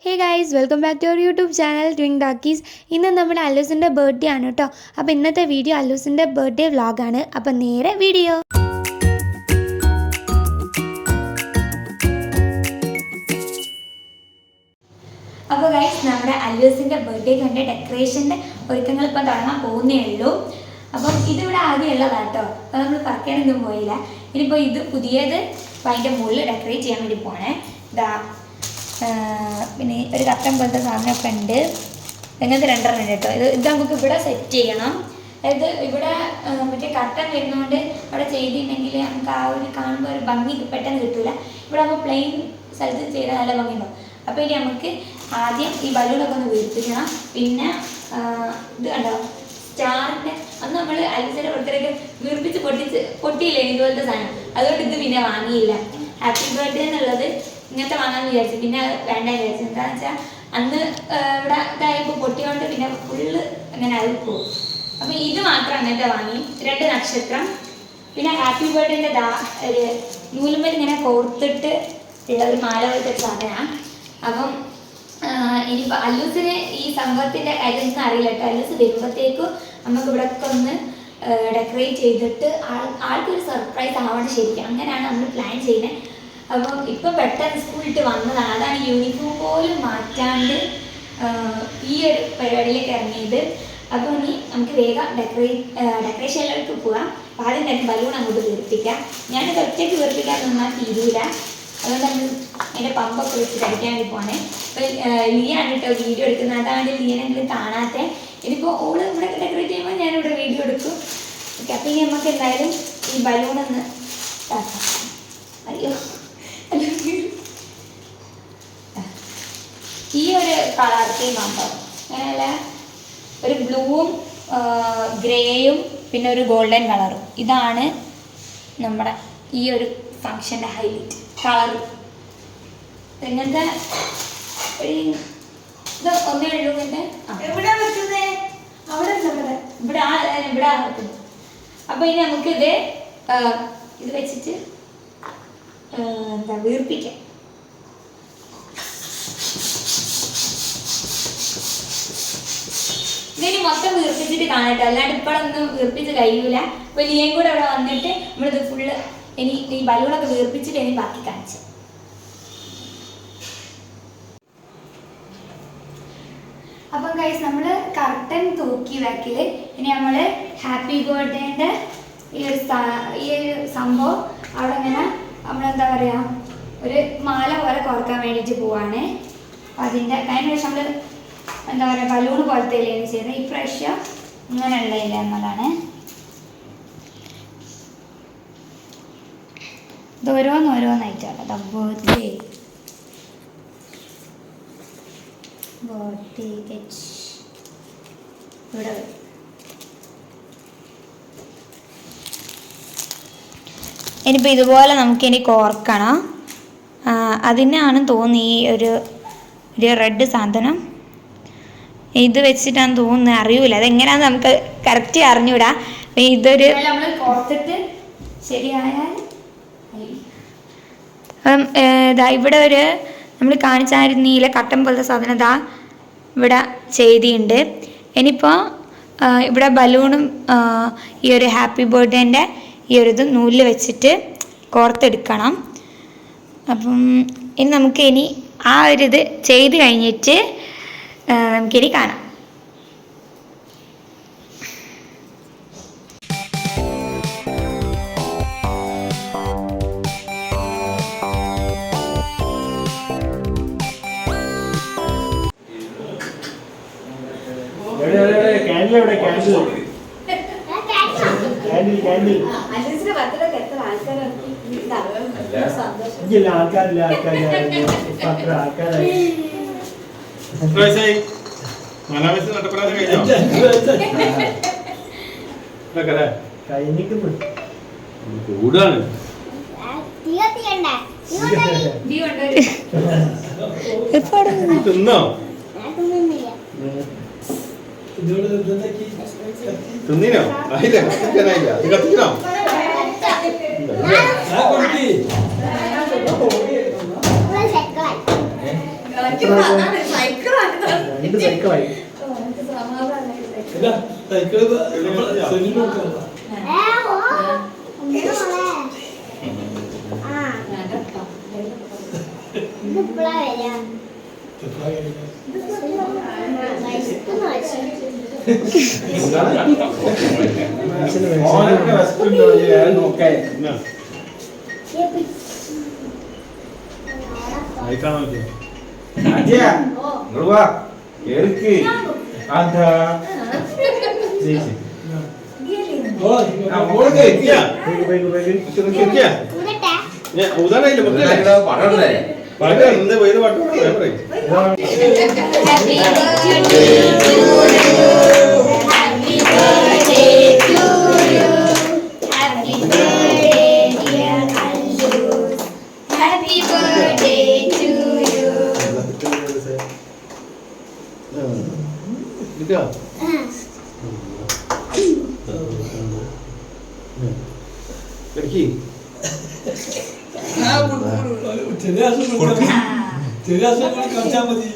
Hey guys, welcome back to our YouTube channel Twin Duckies. ഇന്ന് നമ്മുടെ അല്ലൂസിൻ്റെ birthday ആണ് കേട്ടോ. അപ്പോൾ ഇന്നത്തെ വീഡിയോ അല്ലൂസിൻ്റെ ബർത്ത്ഡേ വ്ളോഗാണ്. അപ്പോൾ നേരെ വീഡിയോ. അപ്പോൾ ഗൈസ് നമ്മുടെ അല്ലൂസിൻ്റെ ബർത്ത്ഡേക്ക് വേണ്ട ഡെക്കറേഷൻ്റെ ഒരുക്കങ്ങൾ ഇപ്പം തുടങ്ങാൻ പോകുന്നേ ഉള്ളൂ. അപ്പം ഇതിവിടെ ആദ്യമുള്ളതാണ് കേട്ടോ. അപ്പോൾ നമ്മൾ പറക്കാനൊന്നും പോയില്ല. ഇനിയിപ്പോൾ ഇത് പുതിയത് അപ്പോൾ അതിൻ്റെ മുകളിൽ ഡെക്കറേറ്റ് ചെയ്യാൻ വേണ്ടി പോകണേ. ഇതാ പിന്നെ ഒരു കട്ടൻ പോലത്തെ സാധനമൊക്കെ ഉണ്ട്. ഇങ്ങനത്തെ രണ്ടെണ്ണം ഉണ്ട് കേട്ടോ. ഇത് നമുക്ക് ഇവിടെ സെറ്റ് ചെയ്യണം. അതായത് ഇവിടെ മറ്റേ കട്ടൻ വരുന്നതുകൊണ്ട് അവിടെ ചെയ്തിട്ടുണ്ടെങ്കിൽ നമുക്ക് ആ ഒരു കാണുമ്പോൾ ഒരു ഭംഗി പെട്ടെന്ന് കിട്ടില്ല. ഇവിടെ അപ്പോൾ പ്ലെയിൻ സ്ഥലത്ത് ചെയ്താൽ നല്ല ഭംഗിയുണ്ടാവും. അപ്പോൾ ഇനി നമുക്ക് ആദ്യം ഈ ബലൂണൊക്കെ ഒന്ന് വീർപ്പിക്കണം. പിന്നെ ഇത് കണ്ടോ സ്റ്റാറിൻ്റെ അന്ന് നമ്മൾ അലിസിൻ്റെ ബർത്ത്ഡേക്ക് വീർപ്പിച്ച് പൊട്ടിയില്ലേ ഇതുപോലത്തെ സാധനം. അതുകൊണ്ട് ഇത് പിന്നെ വാങ്ങിയില്ല. ഹാപ്പി ബർത്ത്ഡേ എന്നുള്ളത് ഇങ്ങനത്തെ വാങ്ങാമെന്ന് വിചാരിച്ചു. പിന്നെ വേണ്ട വിചാരിച്ചു. എന്താണെന്ന് വെച്ചാൽ അന്ന് ഇവിടെ ഇതായപ്പോൾ പൊട്ടിയോണ്ട് പിന്നെ ഫുള്ള് അങ്ങനെ അത് പോകും. അപ്പം ഇത് മാത്രം അങ്ങനത്തെ വാങ്ങി. 2 നക്ഷത്രം. പിന്നെ ഹാപ്പി ബർത്ത്ഡേൻ്റെ ഒരു നൂലുമ്പൽ ഇങ്ങനെ കോർത്തിട്ട് ഉള്ള ഒരു മാല പോലത്തെ സാധനമാണ്. അപ്പം ഇനിയിപ്പോൾ അല്ലൂസിന് ഈ സംഭവത്തിൻ്റെ കാര്യമൊന്നും അറിയില്ല കേട്ടോ. അല്ലൂസ് വരുമ്പോഴത്തേക്കും നമുക്ക് ഇവിടെ ഒക്കെ ഒന്ന് ഡെക്കറേറ്റ് ചെയ്തിട്ട് ആൾക്കൊരു സർപ്രൈസ് ആവണം. ശരിക്കും അങ്ങനെയാണ് നമ്മൾ പ്ലാൻ ചെയ്യുന്നത്. അപ്പം ഇപ്പം പെട്ടെന്ന് സ്കൂളിട്ട് വന്നതാണ്. അതാണ് യൂണിഫോം പോലും മാറ്റാണ്ട് ഈ ഒരു പരിപാടിയിലേക്ക് ഇറങ്ങിയത്. അപ്പോൾ ഇനി നമുക്ക് വേഗം ഡെക്കറേഷനിലേക്ക് പോകാം. അപ്പോൾ ആദ്യം തന്നെ ബലൂൺ അങ്ങോട്ട് വീർപ്പിക്കാം. ഞാനിത് ഒറ്റയ്ക്ക് വീർപ്പിക്കാൻ നിന്നാൽ തീരൂല. അതുകൊണ്ട് നമ്മൾ അതിൻ്റെ പമ്പൊക്കെ വെച്ച് കഴിക്കാൻ വേണ്ടി പോകണേ. അപ്പോൾ ലിയാണ് കേട്ടോ വീഡിയോ എടുക്കുന്നത്. അതാണ് ലിയനെങ്കിലും കാണാത്ത. ഇനിയിപ്പോൾ ഓള് ഇവിടെ ഡെക്കറേറ്റ് ചെയ്യുമ്പോൾ ഞാനിവിടെ വീഡിയോ എടുക്കും. ഓക്കെ. അപ്പോൾ ഇനി നമുക്ക് എന്തായാലും ഈ ബലൂണൊന്ന് ഇതാക്കാം. അയ്യോ ഈ ഒരു കളർ തീം ആകുമ്പോൾ അങ്ങനെയല്ല, ഒരു ബ്ലൂവും ഗ്രേയും പിന്നെ ഒരു ഗോൾഡൻ കളറും. ഇതാണ് നമ്മുടെ ഈ ഒരു ഫങ്ഷൻ്റെ ഹൈലൈറ്റ് കളർ. ഇങ്ങനത്തെ ഒരു ഇത് ഒന്നേ ഉള്ളൂ. ഇങ്ങനത്തെ ഇവിടെ വെക്കുന്നത്. അപ്പോൾ ഇനി നമുക്കിത് ഇത് വെച്ചിട്ട് എന്താ വീർപ്പിക്കാം. ഇതിന് മൊത്തം വീർപ്പിച്ചിട്ട് കാണട്ടെ. അല്ലാണ്ട് ഇപ്പോഴൊന്നും വീർപ്പിച്ച് കഴിയൂല. അപ്പോൾ ലിയയും കൂടെ അവിടെ വന്നിട്ട് നമ്മളിത് ഫുള്ള് ഇനി ഈ ബലൂണൊക്കെ വീർപ്പിച്ചിട്ട് ഇനി ബാക്കി കാണിച്ചു. അപ്പം ഗൈസ് നമ്മൾ കർട്ടൻ തൂക്കി ബാക്കിൽ ഇനി നമ്മൾ ഹാപ്പി ബർത്ത്ഡേൻ്റെ ഈ ഒരു സംഭവം അവിടെ ഇങ്ങനെ നമ്മളെന്താ പറയുക ഒരു മാല പോലെ കോർക്കാൻ വേണ്ടിയിട്ട് പോവാണ്. അപ്പം അതിൻ്റെ കഴിഞ്ഞ പ്രാവശ്യം നമ്മൾ എന്താ പറയുക ബലൂൺ പോലത്തെ ഇല്ലേന്ന് ചെയ്യുന്നത്. ഇപ്രാവശ്യം ഇങ്ങനെയുള്ള ഇല്ല എന്നതാണ്. ഇത് ഓരോന്നായിട്ടാണ്. ബർത്ത്ഡേ ഇവിടെ ഇനിയിപ്പോൾ ഇതുപോലെ നമുക്കിനി കോർക്കണം. അതിനാണ് തോന്നി ഈ ഒരു റെഡ് സാധനം ഇത് വെച്ചിട്ടാണ് തോന്നുന്നത്. അറിയൂല അതെങ്ങനെയാണെന്ന് നമുക്ക് കറക്റ്റ് അറിഞ്ഞൂടാ. അപ്പം ഇതൊരു നമ്മൾ കോർത്തിട്ട് ശരിയായാൽ അപ്പം ഇതാ ഇവിടെ ഒരു നമ്മൾ കാണിച്ചായിരുന്നില്ല കട്ടൻ പോലത്തെ സാധനം ഇതാ ഇവിടെ ചെയ്തിട്ടുണ്ട്. ഇനിയിപ്പോൾ ഇവിടെ ബലൂണും ഈ ഒരു ഹാപ്പി ബർത്ത്ഡേൻ്റെ ഈ ഒരു ഇത് നൂലിൽ വെച്ചിട്ട് കോർത്തെടുക്കണം. അപ്പം ഇനി നമുക്ക് ഇനി ആ ഒരു ഇത് ചെയ്ത് കഴിഞ്ഞിട്ട് നമുക്കിനി കാണാം. തിന്നീനോ? ആയില്ല, കത്തിക്കാനായില്ല. ഇത് കത്തിക്കണോ? കേക്കായി പടം വൈദ്യ പാട്ട് പറയും കളിച്ചാ മതി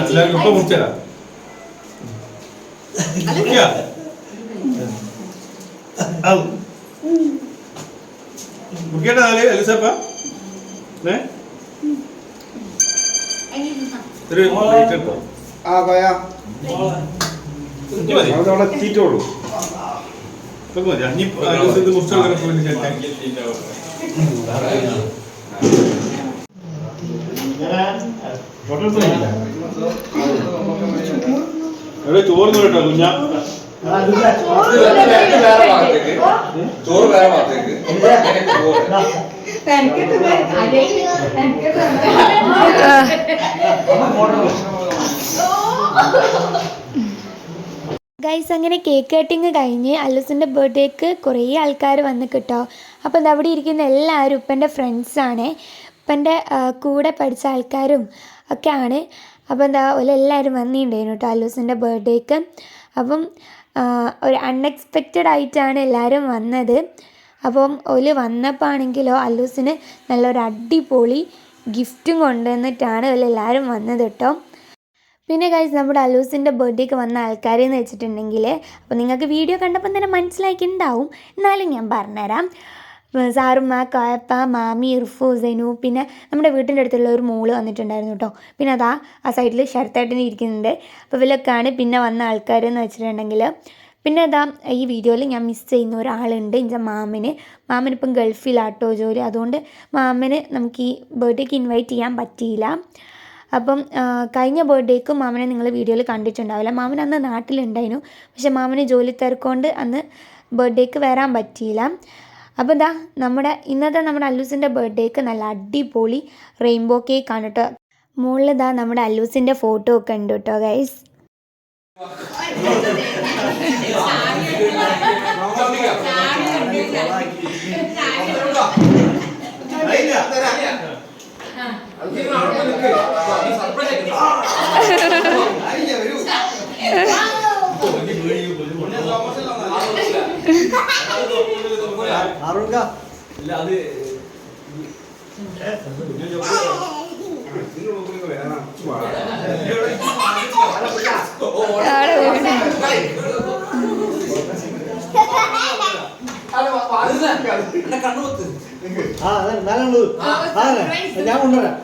എല്ലാവർക്കും ഇപ്പൊ മുറിച്ചരാ മുറിക്കേണ്ടതാലേ അലിസപ്പ ഒരു എടുത്തോ അവിടെ തീറ്റോളൂ ഇനി എവിടെ ചോറ് കേട്ടോ കുഞ്ഞാ ചോറ് വേറെ ഭാഗത്തേക്ക് ഗൈസ് അങ്ങനെ കേക്ക് കട്ടിങ് കഴിഞ്ഞ് അല്ലൂസിൻ്റെ ബർത്ത്ഡേക്ക് കുറേ ആൾക്കാർ വന്ന് കിട്ടോ. അപ്പോൾ അത് അവിടെ ഇരിക്കുന്ന എല്ലാവരും ഉപ്പൻ്റെ ഫ്രണ്ട്സാണ്, ഉപ്പൻ്റെ കൂടെ പഠിച്ച ആൾക്കാരും ഒക്കെയാണ്. അപ്പോൾ എന്താ എല്ലാവരും വന്നിട്ടുണ്ടായിരുന്നു കേട്ടോ അല്ലൂസിൻ്റെ ബർത്ത്ഡേക്ക്. അപ്പം ഒരു അൺഎക്സ്പെക്റ്റഡ് ആയിട്ടാണ് എല്ലാവരും വന്നത്. അപ്പം ഓല് വന്നപ്പോൾ ആണെങ്കിലോ അല്ലൂസിന് നല്ലൊരു അടിപൊളി ഗിഫ്റ്റും കൊണ്ടുവന്നിട്ടാണ് എല്ലാവരും വന്നത് കേട്ടോ. പിന്നെ ഗൈസ് നമ്മുടെ അല്ലൂസിൻ്റെ ബർത്ത്ഡേക്ക് വന്ന ആൾക്കാരെന്ന് വെച്ചിട്ടുണ്ടെങ്കിൽ അപ്പോൾ നിങ്ങൾക്ക് വീഡിയോ കണ്ടപ്പോൾ തന്നെ മനസ്സിലാക്കിയിട്ടുണ്ടാവും, എന്നാലും ഞാൻ പറഞ്ഞുതരാം. സാറുമ്മ, കോയപ്പ, മാമി, ഇർഫു, സെനു, പിന്നെ നമ്മുടെ വീട്ടിൻ്റെ അടുത്തുള്ള ഒരു മോള് വന്നിട്ടുണ്ടായിരുന്നു കേട്ടോ. പിന്നെ അതാ ആ സൈഡിൽ ശരത്തേട്ടൻ ഇരിക്കുന്നുണ്ട്. അപ്പോൾ ഇവരൊക്കെയാണ് പിന്നെ വന്ന ആൾക്കാരെന്ന് വെച്ചിട്ടുണ്ടെങ്കിൽ. പിന്നെ അതാ ഈ വീഡിയോയിൽ ഞാൻ മിസ് ചെയ്യുന്ന ഒരാളുണ്ട്, എൻ്റെ മാമനിപ്പം ഗൾഫിലാട്ടോ ജോലി, അതുകൊണ്ട് മാമന് നമുക്ക് ഈ ബർത്ത്ഡേക്ക് ഇൻവൈറ്റ് ചെയ്യാൻ പറ്റിയില്ല. അപ്പം കഴിഞ്ഞ ബർത്ത്ഡേക്ക് മാമനെ നിങ്ങൾ വീഡിയോയിൽ കണ്ടിട്ടുണ്ടാവില്ല. മാമൻ അന്ന് നാട്ടിലുണ്ടായിരുന്നു, പക്ഷെ മാമന് ജോലി തിരക്കൊണ്ട് അന്ന് ബർത്ത്ഡേക്ക് വരാൻ പറ്റിയില്ല. അപ്പോൾ ഇതാ ഇന്നത്തെ നമ്മുടെ അല്ലൂസിൻ്റെ ബർത്ത്ഡേക്ക് നല്ല അടിപൊളി റെയിൻബോ കേക്കാണ് കേട്ടോ. മുകളിൽ ഇതാ നമ്മുടെ അല്ലൂസിൻ്റെ ഫോട്ടോ ഒക്കെ ഉണ്ട് കേട്ടോ ഗൈസ്. ഞാൻ കൊണ്ടുവരാം.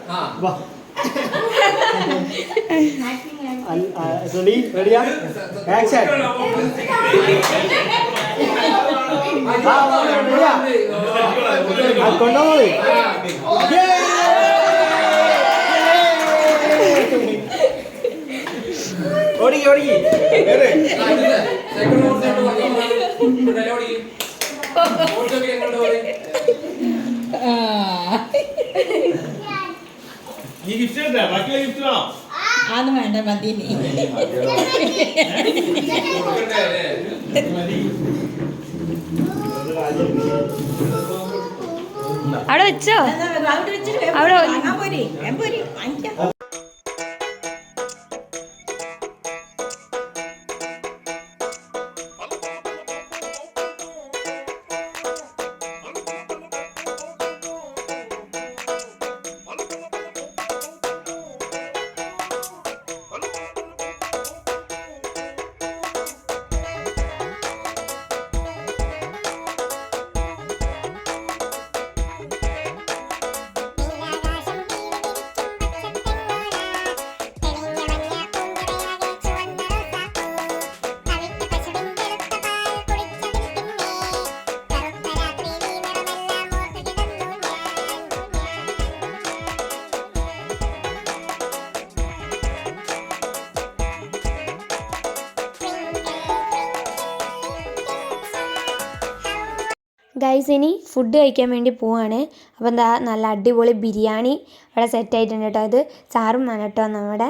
റെഡിയാ ആക്ഷൻ. കൊണ്ടുപോയി ഓടിക്കി ഓടിക്കി ഈ ഗിഫ്റ്റ് ഉണ്ട്, ബാക്കിയുള്ള ഗിഫ്റ്റ് വേണോ? അത് വേണ്ട മതി. അവിടെ വെച്ചോ അവിടെ വെച്ചിട്ട് അവിടെ വാങ്ങാൻ പോരി വാങ്ങിക്കാം. ഗൈസ് ഇനി ഫുഡ് കഴിക്കാൻ വേണ്ടി പോവാണ്. അപ്പോൾ എന്താ നല്ല അടിപൊളി ബിരിയാണി ഇവിടെ സെറ്റ് ആയിട്ടുണ്ട് കേട്ടോ. ഇത് സാറുമാണ് കേട്ടോ നമ്മുടെ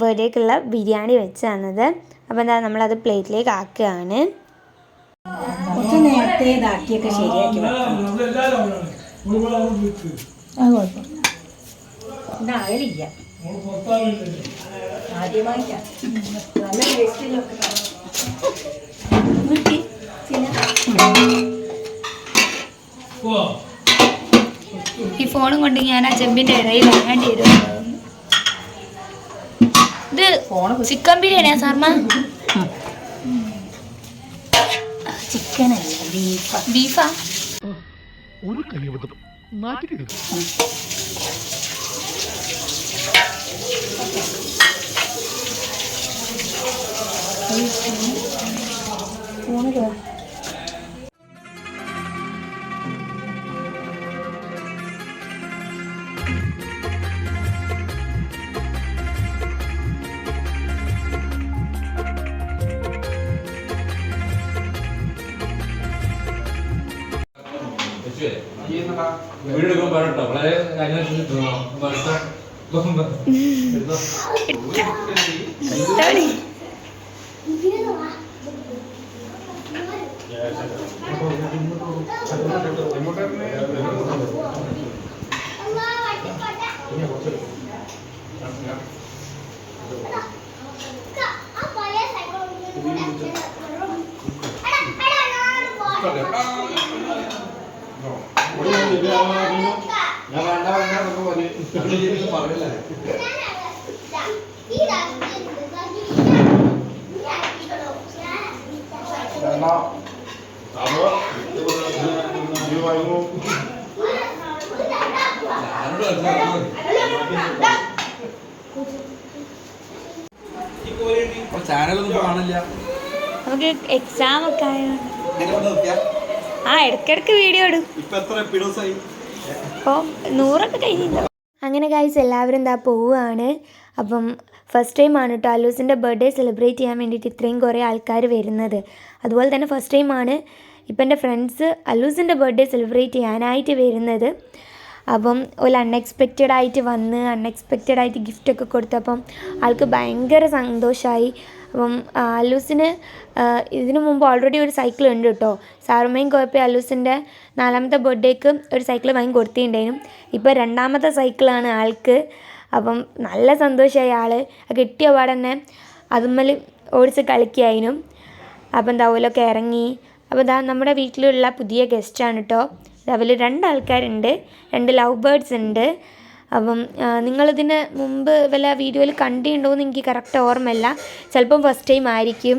ബർത്ത്ഡേക്കുള്ള ബിരിയാണി വെച്ച് തന്നത്. അപ്പോൾ എന്താ നമ്മളത് പ്ലേറ്റിലേക്ക് ആക്കുകയാണ്. കുറച്ച് നേരത്തെ ഇതാക്കിയൊക്കെ ശരിയാക്കി വെക്കണം. അത് കുഴപ്പം ഇതാകലില്ല. ആദ്യമായിട്ടാ നല്ല ടേസ്റ്റിലൊക്കെ ഈ ഫോണും കൊണ്ട് ഞാൻ ആ ചെമ്പിൻ്റെ ഇടയിൽ വേണ്ടി വരും. ഇത് ചിക്കൻ ബിരിയാണിയാ സാർമ? ചിക്കനല്ല ബീഫാ? ഒരു കൈവതം നാട്ടിൽ ഫോണ് വീടെടുക്കാൻ പറയട്ടോ വളരെ ചാനലൊന്നും കാണില്ല. നമുക്ക് എക്സാം ഒക്കെ ആയതുകൊണ്ട് ഇടയ്ക്കിടയ്ക്ക് വീഡിയോ ഇടും. അപ്പോൾ 100 കഴിഞ്ഞില്ല. അങ്ങനെ ഗൈസ് എല്ലാവരും എന്താ പോവുകയാണ്. അപ്പം ഫസ്റ്റ് ടൈമാണ് കേട്ടോ അല്ലൂസിൻ്റെ ബർത്ത്ഡേ സെലിബ്രേറ്റ് ചെയ്യാൻ വേണ്ടിയിട്ട് ഇത്രയും കുറേ ആൾക്കാർ വരുന്നത്. അതുപോലെ തന്നെ ഫസ്റ്റ് ടൈമാണ് ഇപ്പം എൻ്റെ ഫ്രണ്ട്സ് അല്ലൂസിൻ്റെ ബർത്ത്ഡേ സെലിബ്രേറ്റ് ചെയ്യാനായിട്ട് വരുന്നത്. അപ്പം ഒരു അൺഎക്സ്പെക്റ്റഡായിട്ട് വന്ന് അൺഎക്സ്പെക്റ്റഡായിട്ട് ഗിഫ്റ്റൊക്കെ കൊടുത്തപ്പം ആൾക്ക് ഭയങ്കര സന്തോഷമായി. അപ്പം അല്ലൂസിന് ഇതിനു മുമ്പ് ഓൾറെഡി ഒരു സൈക്കിൾ ഉണ്ട് കേട്ടോ. സാറുമ്മയും കുഴപ്പം അല്ലൂസിൻ്റെ 4ാമത്തെ ബർത്ത്ഡേക്ക് ഒരു സൈക്കിൾ വാങ്ങി കൊടുത്തിട്ടുണ്ടായിരുന്നു. ഇപ്പോൾ 2ാമത്തെ സൈക്കിളാണ് ആൾക്ക്. അപ്പം നല്ല സന്തോഷമായി ആൾ. കിട്ടിയ പാടെ തന്നെ അതുമ്മൽ ഓടിച്ച് കളിക്കായിരുന്നു. അപ്പം എന്താ ഓലൊക്കെ ഇറങ്ങി. അപ്പോൾ ഇതാ നമ്മുടെ വീട്ടിലുള്ള പുതിയ ഗസ്റ്റാണ് കേട്ടോ. അതിൽ 2 ആൾക്കാരുണ്ട്, 2 ലവ് ബേർഡ്സ് ഉണ്ട്. അപ്പം നിങ്ങളിതിന് മുമ്പ് വല്ല വീഡിയോയിൽ കണ്ടിട്ടുണ്ടോ എന്ന് എനിക്ക് കറക്റ്റ് ഓർമ്മയില്ല. ചിലപ്പം ഫസ്റ്റ് ടൈം ആയിരിക്കും.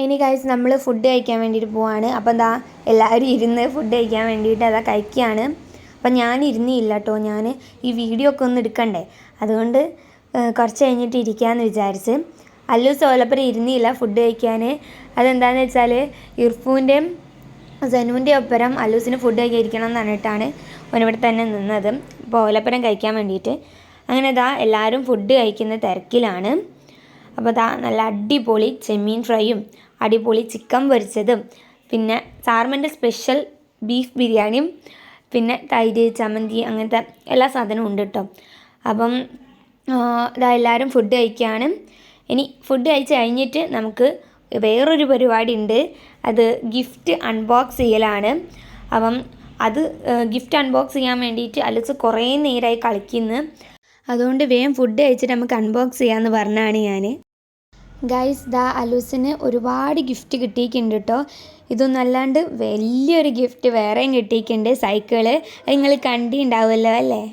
ഇനി ഗൈസ് നമ്മൾ ഫുഡ് കഴിക്കാൻ വേണ്ടിയിട്ട് പോവാണ്. അപ്പം എന്താ എല്ലാവരും ഇരുന്ന് ഫുഡ് കഴിക്കാൻ വേണ്ടിയിട്ട് അതാ കഴിക്കുകയാണ്. അപ്പം ഞാൻ ഇരുന്നില്ല കേട്ടോ. ഞാൻ ഈ വീഡിയോ ഒക്കെ ഒന്ന് എടുക്കണ്ടേ, അതുകൊണ്ട് കുറച്ച് കഴിഞ്ഞിട്ട് ഇരിക്കാമെന്ന് വിചാരിച്ച്. അല്ലൂസ് ഓലപ്പുറം ഇരുന്നില്ല ഫുഡ് കഴിക്കാൻ. അതെന്താണെന്ന് വെച്ചാൽ ഇർഫൂൻ്റെയും സനുവിൻ്റെയും ഒപ്പരം അല്ലൂസിന് ഫുഡ് കഴിക്കണം എന്ന് പറഞ്ഞിട്ടാണ് ഓനിവിടെ തന്നെ നിന്നത്, അപ്പോൾ ഓലപ്പുരം കഴിക്കാൻ വേണ്ടിയിട്ട്. അങ്ങനെ ഇതാ എല്ലാവരും ഫുഡ് കഴിക്കുന്ന തിരക്കിലാണ്. അപ്പോൾ ഇതാ നല്ല അടിപൊളി ചെമ്മീൻ ഫ്രൈയും അടിപൊളി ചിക്കൻ പൊരിച്ചതും പിന്നെ സാർമൻ്റെ സ്പെഷ്യൽ ബീഫ് ബിരിയാണിയും പിന്നെ തൈര് ചമ്മന്തി അങ്ങനത്തെ എല്ലാ സാധനവും ഉണ്ട് കേട്ടോ. അപ്പം ഇതാ എല്ലാവരും ഫുഡ് കഴിക്കുകയാണ്. ഇനി ഫുഡ് കഴിച്ച് കഴിഞ്ഞിട്ട് നമുക്ക് വേറൊരു പരിപാടി ഉണ്ട്. അത് ഗിഫ്റ്റ് അൺബോക്സ് ചെയ്യലാണ്. അപ്പം അത് ഗിഫ്റ്റ് അൺബോക്സ് ചെയ്യാൻ വേണ്ടിയിട്ട് അലൂസ് കുറേ നേരമായി കളിക്കുന്നു. അതുകൊണ്ട് വേഗം ഫുഡ് കഴിച്ചിട്ട് നമുക്ക് അൺബോക്സ് ചെയ്യാമെന്ന് പറഞ്ഞാണ് ഞാൻ. ഗൈസ്, ദാ അലൂസിന് ഒരുപാട് ഗിഫ്റ്റ് കിട്ടിയിട്ടുണ്ട് കേട്ടോ. ഇതൊന്നല്ലാണ്ട് വലിയൊരു ഗിഫ്റ്റ് വേറെയും കിട്ടിയിട്ടുണ്ട്, സൈക്കിള്. നിങ്ങൾ കണ്ടിട്ടുണ്ടാവുമല്ലോ അല്ലേ?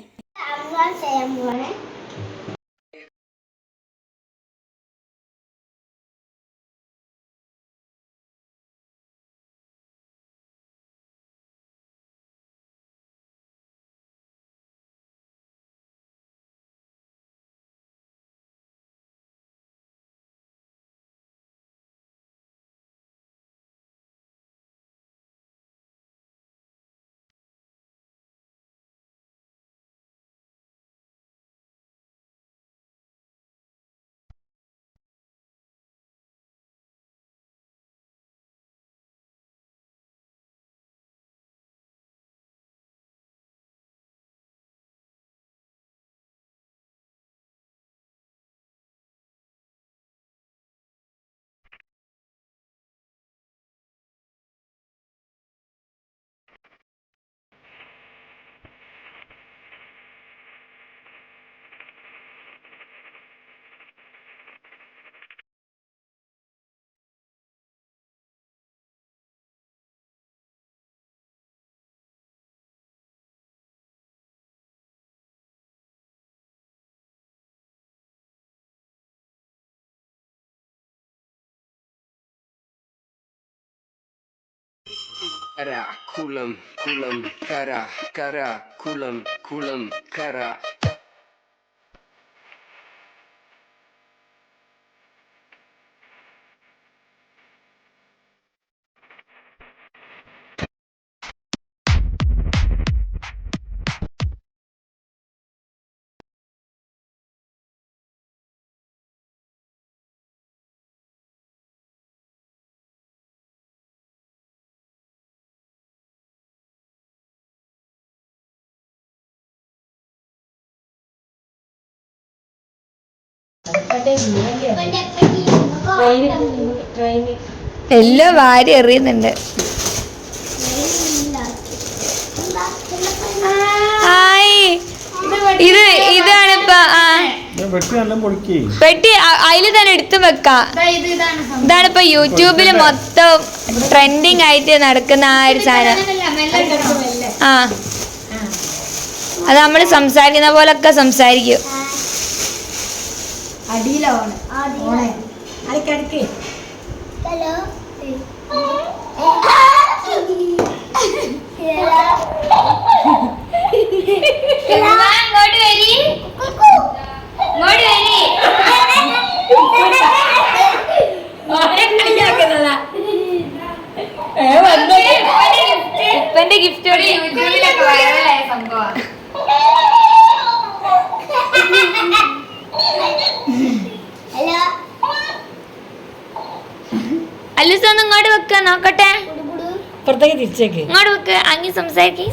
Kara, kulam, kulam, kara, kara, kulam, kulam, kara. എല്ലാം വാരി എറിയുന്നുണ്ട്. ഇതാണ് ഇപ്പൊ പെട്ടി, അതിൽ തന്നെ എടുത്തു വെക്കാം. ഇതാണ് ഇപ്പൊ യൂട്യൂബിൽ മൊത്തം ട്രെൻഡിങ് ആയിട്ട് നടക്കുന്ന ആ ഒരു സാധനം. ആ, അത് നമ്മൾ സംസാരിക്കുന്ന പോലൊക്കെ സംസാരിക്കും. ഉപ്പന്റെ ഗിഫ്റ്റ് യൂട്യൂബിലൊക്കെ വൈറലായ സംഭവമാണ്. അല്ലൂസ് ഒന്ന് ഇങ്ങോട്ട് വെക്ക നോക്കട്ടെ. പുറത്തേക്ക് തിരിച്ചേക്ക്. ഇങ്ങോട്ട് വെക്ക്, അങ്ങി സംസാരിക്കും.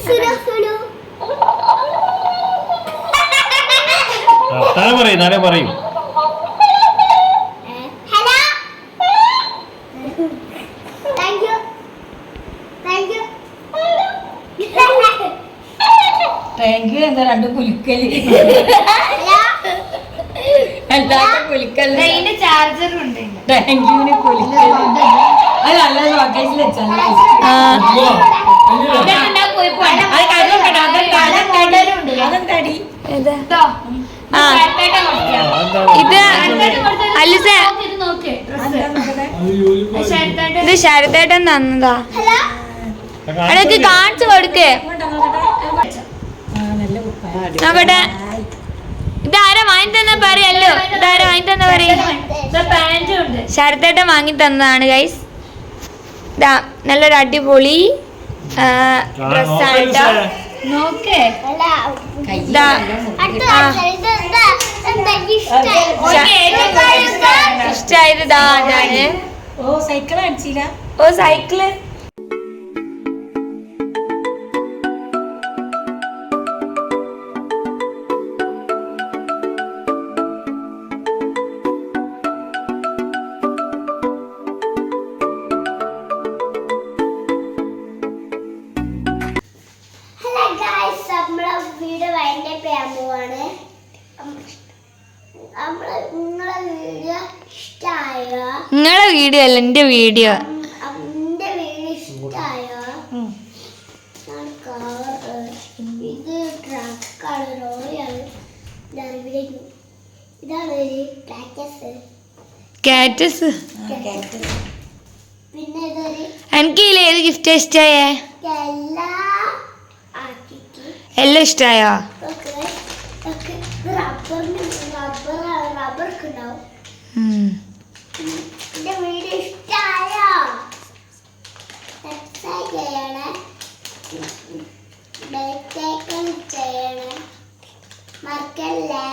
പറയും. Thank you. എന്താ രണ്ട് കുലുക്കല്? അല്ലാത്ത കുലുക്കല്ല. ചാർജറും ഉണ്ട്. താങ്ക് യുവിന് കുലുക്കല്. അത് നല്ല ലൊക്കേഷനിൽ വെച്ചാൽ അതെന്താടി? ഇത് അലിസ, ഇത് ശരത്തേട്ടൻ തന്നതാ. അടക്ക് കാണിച്ചു കൊടുക്കേ നോക്കട്ടെ. ഇതാരാ വാങ്ങി തന്നെ പറയല്ലോ. ഇതാരാ വാങ്ങി തന്നെ പറയും. ശരത്തേട്ടൻ വാങ്ങി തന്നതാണ് ഗൈസ്. ഇതാ നല്ലൊരു അടിപൊളി ഡ്രസ്സാണ് കേട്ടോ. നോക്കേ, ഇഷ്ടായത് ഇതാ. ഞാന് സൈക്കിൾ അടിച്ചില്ല. സൈക്കിള് വൈൻഡപ്പ് ചെയ്യാൻ പോവാണ്. നിങ്ങളെ വീഡിയോ ഇഷ്ടമായോ? നിങ്ങളെ വീഡിയോ അല്ല എൻ്റെ വീഡിയോ. എന്റെ വീഡിയോ ഇഷ്ടമായോ? ഇത് ട്രക്കാണ്, ലോറിയാണ്. ഇതാണ് ഒരു കാറ്റസ്. പിന്നെ ഇതൊരു എനിക്ക് ഇതിൽ ഏത് ഗിഫ്റ്റ് ഇഷ്ടമായേ? എല്ലാം ആക്കിക്ക്. എല്ലാം ഇഷ്ടമായോ? റബ്ബർക്ക് ഉണ്ടാവും. എന്റെ വീഡിയോ ഇഷ്ടമായോ? സബ്സ്ക്രൈബ് ചെയ്യണേ, ബെൽ ഐക്കൺ ചെയ്യണേ, മറക്കല്ലേ.